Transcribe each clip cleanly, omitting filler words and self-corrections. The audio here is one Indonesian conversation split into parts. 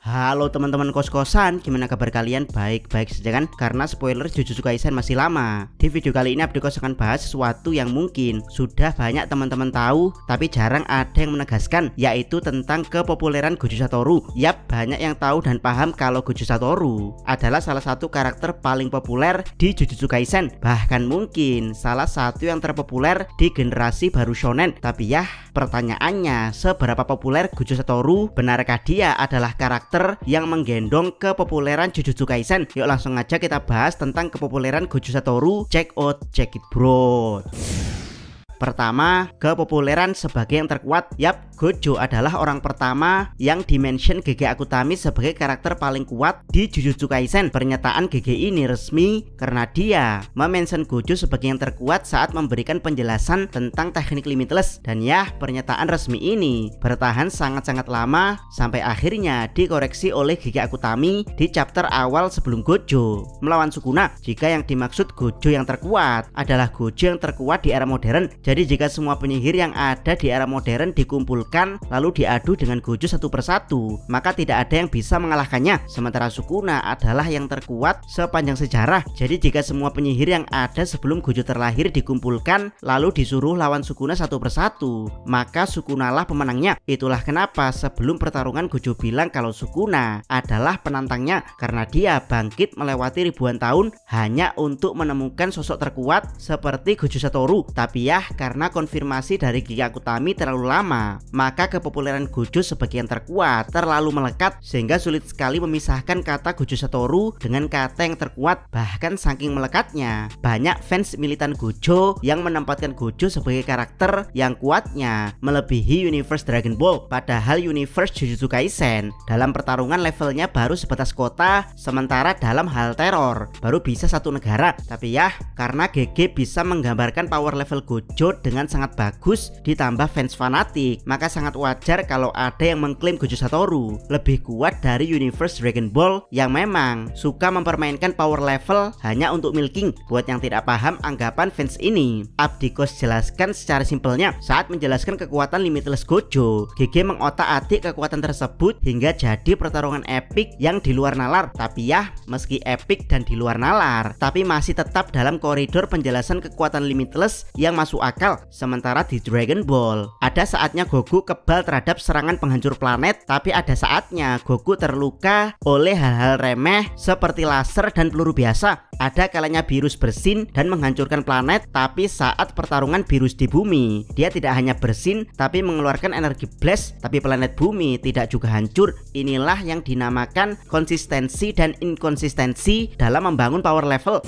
Halo teman-teman kos-kosan, gimana kabar kalian? Baik-baik saja kan? Karena spoiler Jujutsu Kaisen masih lama. Di video kali ini Abdi Kos akan bahas sesuatu yang mungkin sudah banyak teman-teman tahu, tapi jarang ada yang menegaskan, yaitu tentang kepopuleran Gojo Satoru. Yap, banyak yang tahu dan paham kalau Gojo Satoru adalah salah satu karakter paling populer di Jujutsu Kaisen. Bahkan mungkin salah satu yang terpopuler di generasi baru shonen. Tapi ya, pertanyaannya, seberapa populer Gojo Satoru? Benarkah dia adalah karakter yang menggendong kepopuleran Jujutsu Kaisen? Yuk langsung aja kita bahas tentang kepopuleran Gojo Satoru. Check it bro. Pertama, kepopuleran sebagai yang terkuat. Yap, Gojo adalah orang pertama yang dimention GG Akutami sebagai karakter paling kuat di Jujutsu Kaisen. Pernyataan GG ini resmi karena dia memention Gojo sebagai yang terkuat saat memberikan penjelasan tentang teknik limitless. Dan ya, pernyataan resmi ini bertahan sangat-sangat lama sampai akhirnya dikoreksi oleh GG Akutami di chapter awal sebelum Gojo melawan Sukuna. Jika yang dimaksud Gojo yang terkuat adalah Gojo yang terkuat di era modern. Jadi jika semua penyihir yang ada di era modern dikumpulkan lalu diadu dengan Gojo satu persatu, maka tidak ada yang bisa mengalahkannya. Sementara Sukuna adalah yang terkuat sepanjang sejarah. Jadi jika semua penyihir yang ada sebelum Gojo terlahir dikumpulkan lalu disuruh lawan Sukuna satu persatu, maka Sukuna lah pemenangnya. Itulah kenapa sebelum pertarungan Gojo bilang kalau Sukuna adalah penantangnya, karena dia bangkit melewati ribuan tahun hanya untuk menemukan sosok terkuat seperti Gojo Satoru. Tapi ya, karena konfirmasi dari GG Akutami terlalu lama, maka kepopuleran Gojo sebagai yang terkuat terlalu melekat sehingga sulit sekali memisahkan kata Gojo Satoru dengan kata yang terkuat. Bahkan saking melekatnya, banyak fans militan Gojo yang menempatkan Gojo sebagai karakter yang kuatnya melebihi universe Dragon Ball. Padahal universe Jujutsu Kaisen dalam pertarungan levelnya baru sebatas kota, sementara dalam hal teror baru bisa satu negara. Tapi ya, karena GG bisa menggambarkan power level Gojo dengan sangat bagus ditambah fans fanatik, maka sangat wajar kalau ada yang mengklaim Gojo Satoru lebih kuat dari universe Dragon Ball yang memang suka mempermainkan power level hanya untuk milking. Buat yang tidak paham anggapan fans ini, Abdi Kos jelaskan secara simpelnya. Saat menjelaskan kekuatan limitless Gojo, GG mengotak-atik kekuatan tersebut hingga jadi pertarungan epic yang di luar nalar. Tapi ya, meski epic dan di luar nalar, tapi masih tetap dalam koridor penjelasan kekuatan limitless yang masuk akal. Sementara di Dragon Ball, ada saatnya Goku kebal terhadap serangan penghancur planet, tapi ada saatnya Goku terluka oleh hal-hal remeh seperti laser dan peluru biasa. Ada kalanya virus bersin dan menghancurkan planet, tapi saat pertarungan virus di bumi, dia tidak hanya bersin tapi mengeluarkan energi blast, tapi planet bumi tidak juga hancur. Inilah yang dinamakan konsistensi dan inkonsistensi dalam membangun power level.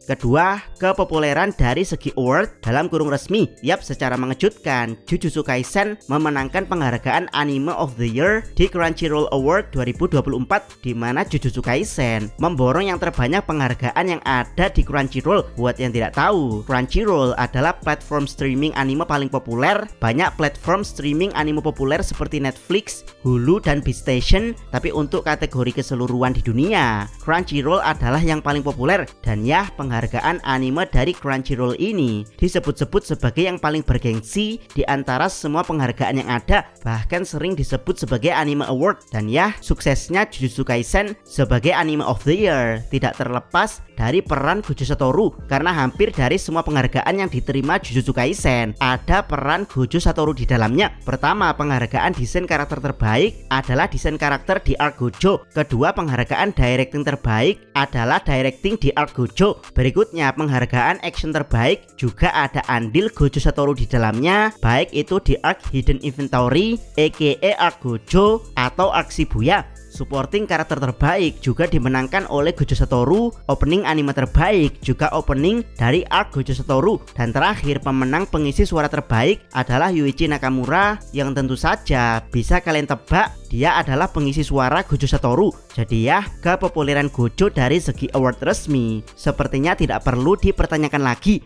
Kedua, kepopuleran dari segi award dalam kurung resmi. Yap, secara mengejutkan, Jujutsu Kaisen memenangkan penghargaan Anime of the Year di Crunchyroll Award 2024, di mana Jujutsu Kaisen memborong yang terbanyak penghargaan yang ada di Crunchyroll. Buat yang tidak tahu, Crunchyroll adalah platform streaming anime paling populer. Banyak platform streaming anime populer seperti Netflix, Hulu, dan Beatstation, tapi untuk kategori keseluruhan di dunia, Crunchyroll adalah yang paling populer. Dan ya, penghargaan anime dari Crunchyroll ini disebut-sebut sebagai yang paling bergengsi di antara semua penghargaan yang ada, bahkan sering disebut sebagai Anime Award. Dan ya, suksesnya Jujutsu Kaisen sebagai Anime of the Year tidak terlepas dari peran Gojo Satoru, karena hampir dari semua penghargaan yang diterima Jujutsu Kaisen ada peran Gojo Satoru di dalamnya. Pertama, penghargaan desain karakter terbaik adalah desain karakter di arc Gojo. Kedua, penghargaan directing terbaik adalah directing di arc Gojo. Berikutnya, penghargaan action terbaik juga ada andil Gojo Satoru di dalamnya, baik itu di arc Hidden Inventory, aka arc Gojo atau arc Shibuya. Supporting karakter terbaik juga dimenangkan oleh Gojo Satoru. Opening anime terbaik juga opening dari arc Gojo Satoru. Dan terakhir, pemenang pengisi suara terbaik adalah Yuichi Nakamura, yang tentu saja bisa kalian tebak dia adalah pengisi suara Gojo Satoru. Jadi ya, kepopuleran Gojo dari segi award resmi sepertinya tidak perlu dipertanyakan lagi.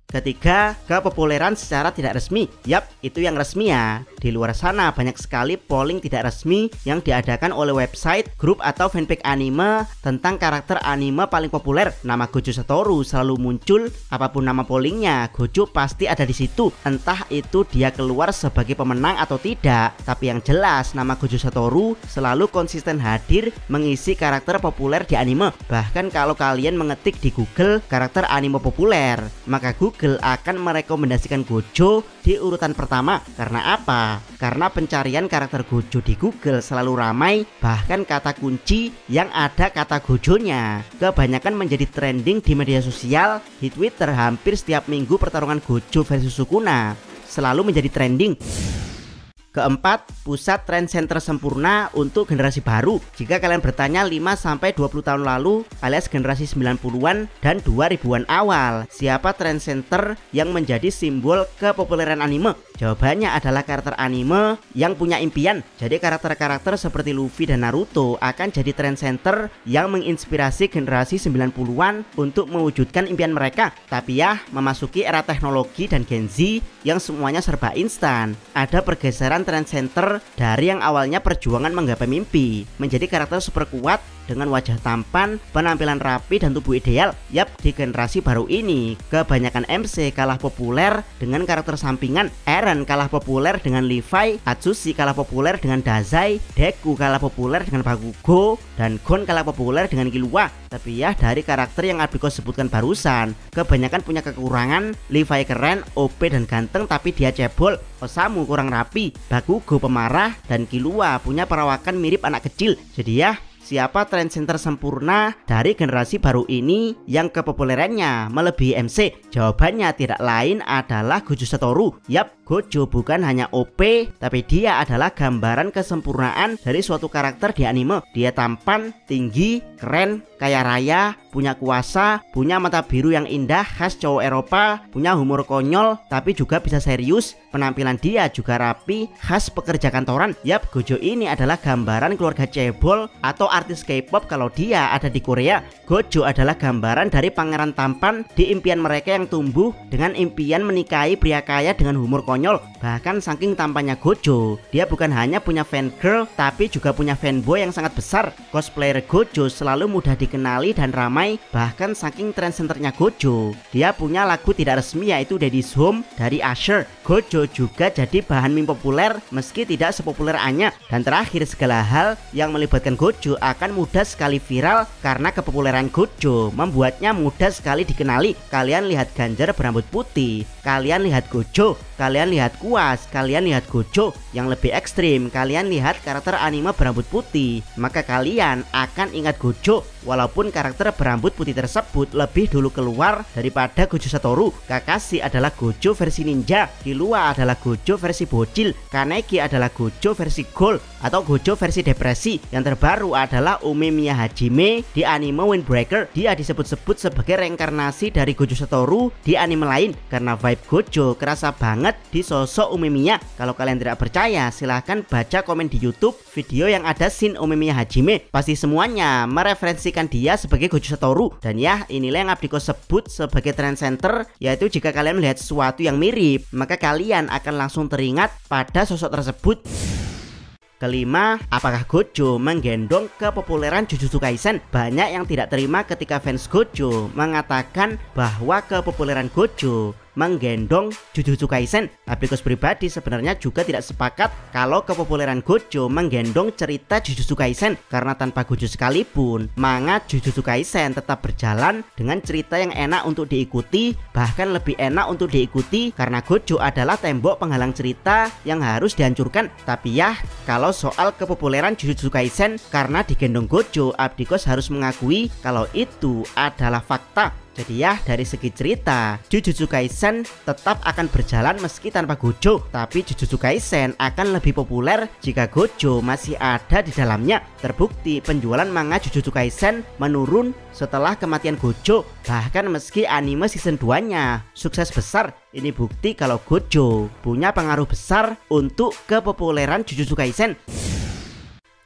Ketiga, kepopuleran secara tidak resmi. Yap, itu yang resmi ya. Di luar sana banyak sekali polling tidak resmi yang diadakan oleh website, grup atau fanpage anime tentang karakter anime paling populer. Nama Gojo Satoru selalu muncul, apapun nama pollingnya, Gojo pasti ada di situ. Entah itu dia keluar sebagai pemenang atau tidak, tapi yang jelas nama Gojo Satoru selalu konsisten hadir mengisi karakter populer di anime. Bahkan kalau kalian mengetik di Google karakter anime populer, maka Google akan merekomendasikan Gojo di urutan pertama. Karena apa? Karena pencarian karakter Gojo di Google selalu ramai, bahkan kata kunci yang ada kata Gojonya kebanyakan menjadi trending di media sosial. Di Twitter hampir setiap minggu pertarungan Gojo versus Sukuna selalu menjadi trending. Keempat, pusat trend center sempurna untuk generasi baru. Jika kalian bertanya 5-20 tahun lalu alias generasi 90-an dan 2000-an awal, siapa trend center yang menjadi simbol kepopuleran anime? Jawabannya adalah karakter anime yang punya impian. Jadi karakter-karakter seperti Luffy dan Naruto akan jadi trend center yang menginspirasi generasi 90-an untuk mewujudkan impian mereka. Tapi ya, memasuki era teknologi dan Gen Z yang semuanya serba instan, ada pergeseran trend center dari yang awalnya perjuangan menggapai mimpi menjadi karakter super kuat dengan wajah tampan, penampilan rapi dan tubuh ideal. Yap, di generasi baru ini kebanyakan MC kalah populer dengan karakter sampingan. Eren kalah populer dengan Levi, Atsushi kalah populer dengan Dazai, Deku kalah populer dengan Bakugo, dan Gon kalah populer dengan Killua. Tapi ya, dari karakter yang Abiko sebutkan barusan, kebanyakan punya kekurangan. Levi keren, OP dan ganteng tapi dia cebol. Osamu kurang rapi, Bakugo pemarah, dan Killua punya perawakan mirip anak kecil. Jadi ya, siapa trend center sempurna dari generasi baru ini yang kepopulerannya melebihi MC? Jawabannya tidak lain adalah Gojo Satoru. Yap, Gojo bukan hanya OP, tapi dia adalah gambaran kesempurnaan dari suatu karakter di anime. Dia tampan, tinggi, keren, kaya raya, punya kuasa, punya mata biru yang indah khas cowok Eropa, punya humor konyol tapi juga bisa serius. Penampilan dia juga rapi, khas pekerja kantoran. Yap, Gojo ini adalah gambaran keluarga cebol atau artis K-pop kalau dia ada di Korea. Gojo adalah gambaran dari pangeran tampan di impian mereka yang tumbuh dengan impian menikahi pria kaya dengan humor konyol. Bahkan saking tampannya Gojo, dia bukan hanya punya fan girl tapi juga punya fanboy yang sangat besar. Cosplayer Gojo selalu mudah dikenali dan ramai. Bahkan saking trend centernya Gojo, dia punya lagu tidak resmi yaitu Daddy's Home dari Usher. Gojo juga jadi bahan meme populer meski tidak sepopuler Anya. Dan terakhir, segala hal yang melibatkan Gojo akan mudah sekali viral karena kepopuleran Gojo membuatnya mudah sekali dikenali. Kalian lihat Ganjar berambut putih, kalian lihat Gojo, kalian lihat Kuas, kalian lihat Gojo. Yang lebih ekstrim, kalian lihat karakter anime berambut putih, maka kalian akan ingat Gojo. Walaupun karakter berambut putih tersebut lebih dulu keluar daripada Gojo Satoru. Kakashi adalah Gojo versi ninja, Killua adalah Gojo versi bocil, Kaneki adalah Gojo versi gold atau Gojo versi depresi. Yang terbaru adalah Umemiya Hajime di anime Windbreaker. Dia disebut-sebut sebagai reinkarnasi dari Gojo Satoru di anime lain karena vibe Gojo kerasa banget di sosok Umemiya. Kalau kalian tidak percaya, silahkan baca komen di YouTube video yang ada scene Umemiya Hajime. Pasti semuanya mereferensikan dia sebagai Gojo Satoru. Dan ya, inilah yang Abdiko sebut sebagai trend center, yaitu jika kalian melihat sesuatu yang mirip, maka kalian akan langsung teringat pada sosok tersebut. Kelima, apakah Gojo menggendong kepopuleran Jujutsu Kaisen? Banyak yang tidak terima ketika fans Gojo mengatakan bahwa kepopuleran Gojo menggendong Jujutsu Kaisen. Abdikus pribadi sebenarnya juga tidak sepakat kalau kepopuleran Gojo menggendong cerita Jujutsu Kaisen, karena tanpa Gojo sekalipun manga Jujutsu Kaisen tetap berjalan dengan cerita yang enak untuk diikuti, bahkan lebih enak untuk diikuti karena Gojo adalah tembok penghalang cerita yang harus dihancurkan. Tapi ya, kalau soal kepopuleran Jujutsu Kaisen karena digendong Gojo, Abdikus harus mengakui kalau itu adalah fakta. Jadi ya, dari segi cerita, Jujutsu Kaisen tetap akan berjalan meski tanpa Gojo. Tapi Jujutsu Kaisen akan lebih populer jika Gojo masih ada di dalamnya. Terbukti penjualan manga Jujutsu Kaisen menurun setelah kematian Gojo. Bahkan meski anime season 2-nya sukses besar, ini bukti kalau Gojo punya pengaruh besar untuk kepopuleran Jujutsu Kaisen.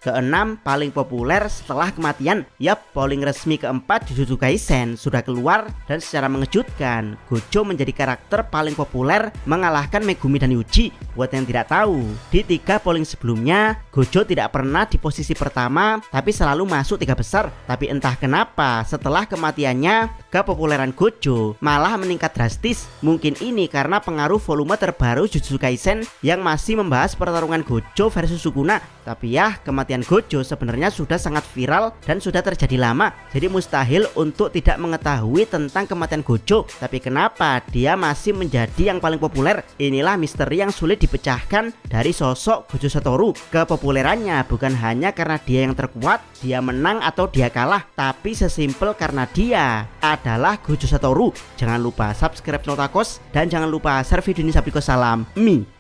Keenam, paling populer setelah kematian. Yap, polling resmi keempat Jujutsu Kaisen sudah keluar dan secara mengejutkan Gojo menjadi karakter paling populer mengalahkan Megumi dan Yuji. Buat yang tidak tahu, di 3 polling sebelumnya Gojo tidak pernah di posisi pertama tapi selalu masuk 3 besar. Tapi entah kenapa setelah kematiannya kepopuleran Gojo malah meningkat drastis. Mungkin ini karena pengaruh volume terbaru Jujutsu Kaisen yang masih membahas pertarungan Gojo versus Sukuna. Tapi ya, kematian Gojo sebenarnya sudah sangat viral dan sudah terjadi lama, jadi mustahil untuk tidak mengetahui tentang kematian Gojo. Tapi kenapa dia masih menjadi yang paling populer? Inilah misteri yang sulit dipecahkan dari sosok Gojo Satoru. Kepopulerannya bukan hanya karena dia yang terkuat, dia menang atau dia kalah, tapi sesimpel karena dia adalah Gojo Satoru. Jangan lupa subscribe Notakos dan jangan lupa share video ini. Salam Mi.